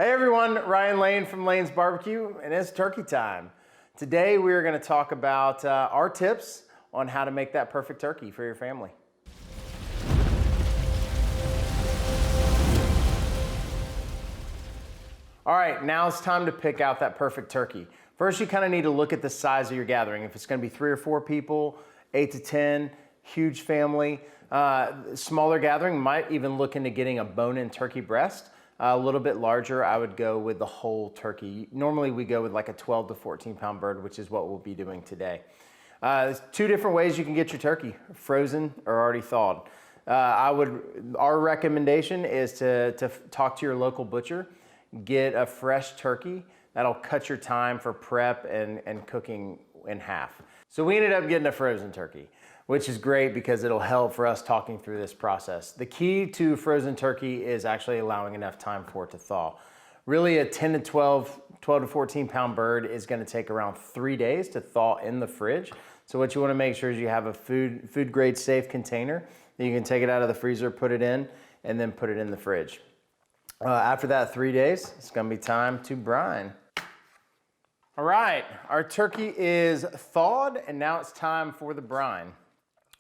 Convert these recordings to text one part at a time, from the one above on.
Hey everyone, Ryan Lane from Lane's Barbecue, and it's turkey time. Today we are going to talk about our tips on how to make that perfect turkey for your family. All right, now it's time to pick out that perfect turkey. First, you kind of need to look at the size of your gathering. If it's going to be 3 or 4 people, 8 to 10, huge family, smaller gathering, might even look into getting a bone-in turkey breast. A little bit larger, I would go with the whole turkey. Normally we go with like a 12 to 14 pound bird, which is what we'll be doing today. There's 2 different ways you can get your turkey, frozen or already thawed. Our recommendation is to talk to your local butcher, get a fresh turkey. That'll cut your time for prep and cooking in half. So we ended up getting a frozen turkey, which is great because it'll help for us talking through this process. The key to frozen turkey is actually allowing enough time for it to thaw. Really a 10 to 12 to 14 pound bird is gonna take around 3 days to thaw in the fridge. So what you wanna make sure is you have a food grade safe container that you can take it out of the freezer, put it in, and then put it in the fridge. After that 3 days, it's gonna be time to brine. All right, our turkey is thawed and now it's time for the brine.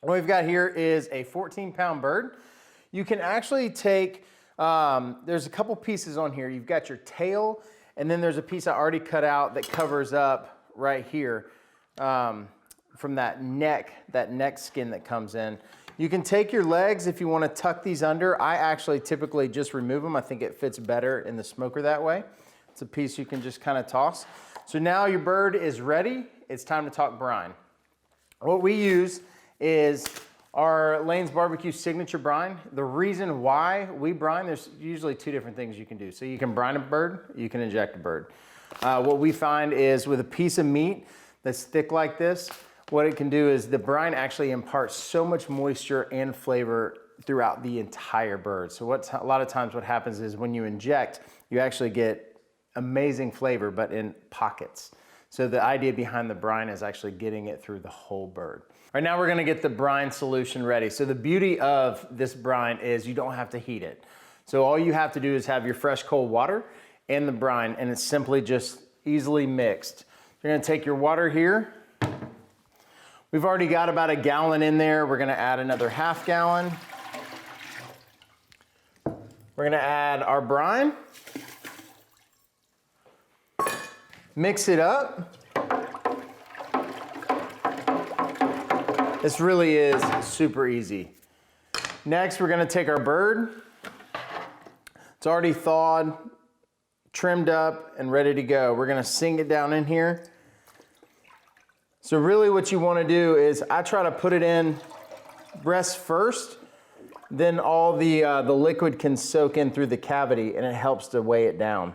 What we've got here is a 14 pound bird. You can actually take, there's a couple pieces on here. You've got your tail, and then there's a piece I already cut out that covers up right here from that neck skin that comes in. You can take your legs if you want to tuck these under. I actually typically just remove them. I think it fits better in the smoker that way. It's a piece you can just kind of toss. So now your bird is ready. It's time to talk brine. What we use is our Lane's Barbecue signature brine. The reason why we brine, there's usually 2 different things you can do. So you can brine a bird, you can inject a bird. What we find is with a piece of meat that's thick like this, what it can do is the brine actually imparts so much moisture and flavor throughout the entire bird. So a lot of times what happens is when you inject, you actually get amazing flavor, but in pockets. So the idea behind the brine is actually getting it through the whole bird. Right now we're gonna get the brine solution ready. So the beauty of this brine is you don't have to heat it. So all you have to do is have your fresh cold water and the brine, and it's simply just easily mixed. You're gonna take your water here. We've already got about 1 gallon in there. We're gonna add another 1/2 gallon. We're gonna add our brine. Mix it up. This really is super easy. Next, we're gonna take our bird. It's already thawed, trimmed up, and ready to go. We're gonna sink it down in here. So really what you wanna do is, I try to put it in breast first, then all the liquid can soak in through the cavity and it helps to weigh it down.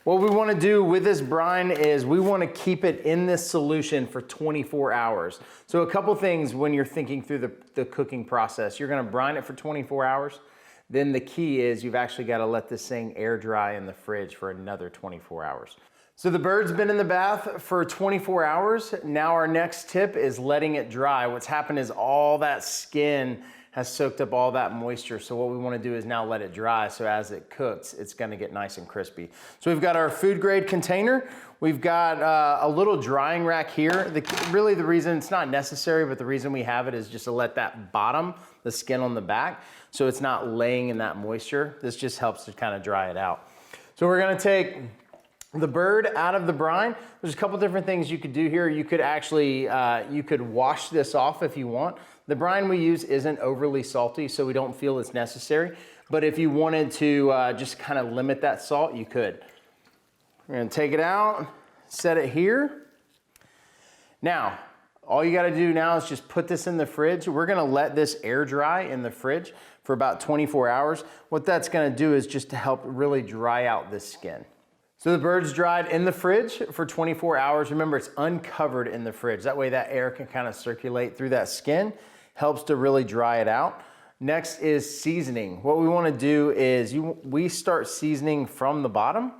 What we want to do with this brine is we want to keep it in this solution for 24 hours. So a couple things when you're thinking through the cooking process. You're going to brine it for 24 hours. Then the key is you've actually got to let this thing air dry in the fridge for another 24 hours. So the bird's been in the bath for 24 hours. Now our next tip is letting it dry. What's happened is all that skin has soaked up all that moisture. So what we want to do is now let it dry. So as it cooks, it's going to get nice and crispy. So we've got our food grade container. We've got a little drying rack here. Really the reason it's not necessary, but the reason we have it is just to let that bottom, the skin on the back, so it's not laying in that moisture. This just helps to kind of dry it out. So we're going to take the bird out of the brine. There's a couple different things you could do here. You could actually, you could wash this off if you want. The brine we use isn't overly salty, so we don't feel it's necessary. But if you wanted to just kind of limit that salt, you could. We're gonna take it out, set it here. Now, all you gotta do now is just put this in the fridge. We're gonna let this air dry in the fridge for about 24 hours. What that's gonna do is just to help really dry out this skin. So the bird's dried in the fridge for 24 hours. Remember, it's uncovered in the fridge. That way that air can kind of circulate through that skin, helps to really dry it out. Next is seasoning. What we want to do is we start seasoning from the bottom.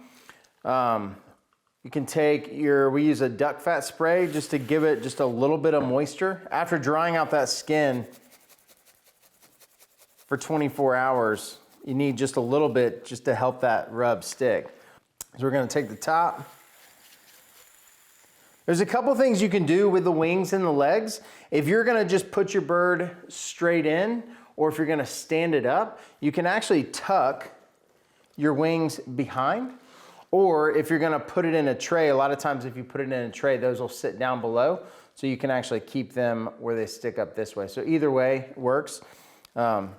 You can take we use a duck fat spray just to give it just a little bit of moisture. After drying out that skin for 24 hours, you need just a little bit just to help that rub stick. So we're gonna take the top. There's a couple things you can do with the wings and the legs. If you're gonna just put your bird straight in, or if you're gonna stand it up, you can actually tuck your wings behind. Or if you're gonna put it in a tray, a lot of times if you put it in a tray, those will sit down below, so you can actually keep them where they stick up this way. So either way works. You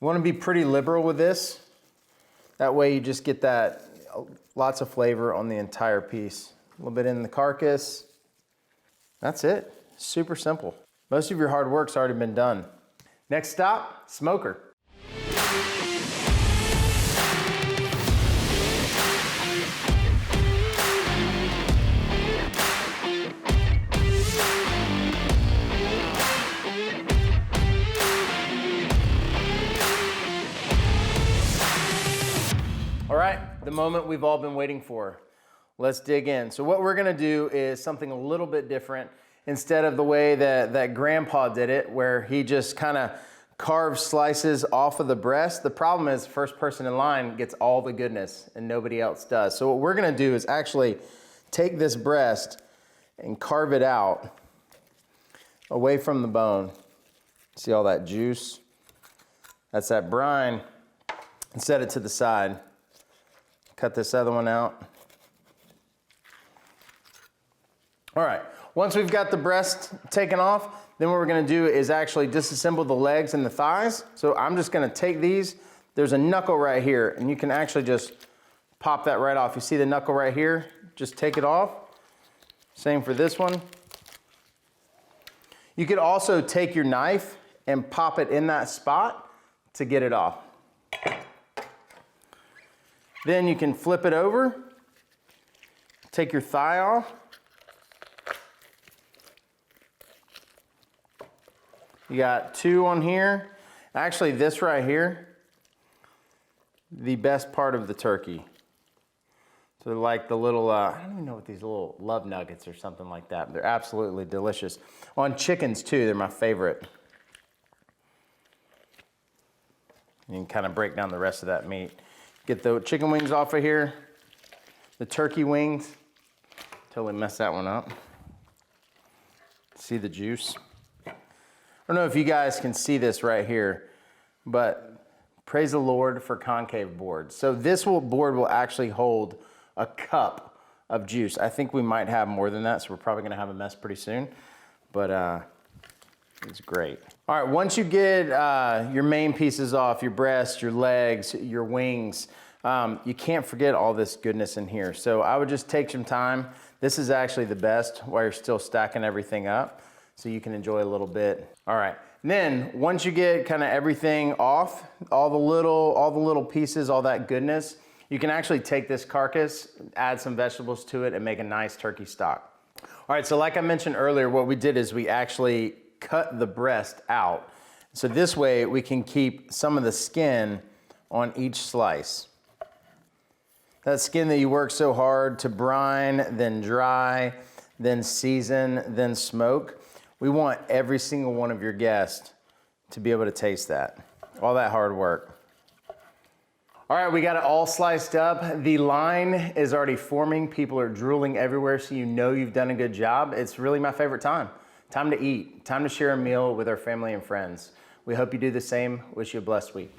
wanna be pretty liberal with this. That way you just get that lots of flavor on the entire piece. A little bit in the carcass. That's it. Super simple. Most of your hard work's already been done. Next stop, smoker. All right, the moment we've all been waiting for. Let's dig in. So what we're gonna do is something a little bit different. Instead of the way that Grandpa did it, where he just kind of carves slices off of the breast. The problem is first person in line gets all the goodness and nobody else does. So what we're gonna do is actually take this breast and carve it out away from the bone. See all that juice? That's that brine. And set it to the side. Cut this other one out. All right, once we've got the breast taken off, then what we're gonna do is actually disassemble the legs and the thighs. So I'm just gonna take these. There's a knuckle right here, and you can actually just pop that right off. You see the knuckle right here? Just take it off. Same for this one. You could also take your knife and pop it in that spot to get it off. Then you can flip it over, take your thigh off. You got two on here. Actually, this right here, the best part of the turkey. So they're like the little, I don't even know what these little love nuggets or something like that. They're absolutely delicious. On chickens too, they're my favorite. You can kind of break down the rest of that meat. Get the chicken wings off of here. The turkey wings. Totally messed that one up. See the juice? I don't know if you guys can see this right here, but praise the Lord for concave boards. So this board will actually hold a cup of juice. I think we might have more than that, so we're probably gonna have a mess pretty soon, but it's great. All right, once you get your main pieces off, your breast, your legs, your wings, you can't forget all this goodness in here. So I would just take some time. This is actually the best while you're still stacking everything up, so you can enjoy a little bit. All right, and then once you get kind of everything off, all the little pieces, all that goodness, you can actually take this carcass, add some vegetables to it, and make a nice turkey stock. All right, so like I mentioned earlier, what we did is we actually cut the breast out. So this way we can keep some of the skin on each slice. That skin that you work so hard to brine, then dry, then season, then smoke. We want every single one of your guests to be able to taste that. All that hard work. All right, we got it all sliced up. The line is already forming. People are drooling everywhere, so you know you've done a good job. It's really my favorite time. Time to eat, time to share a meal with our family and friends. We hope you do the same. Wish you a blessed week.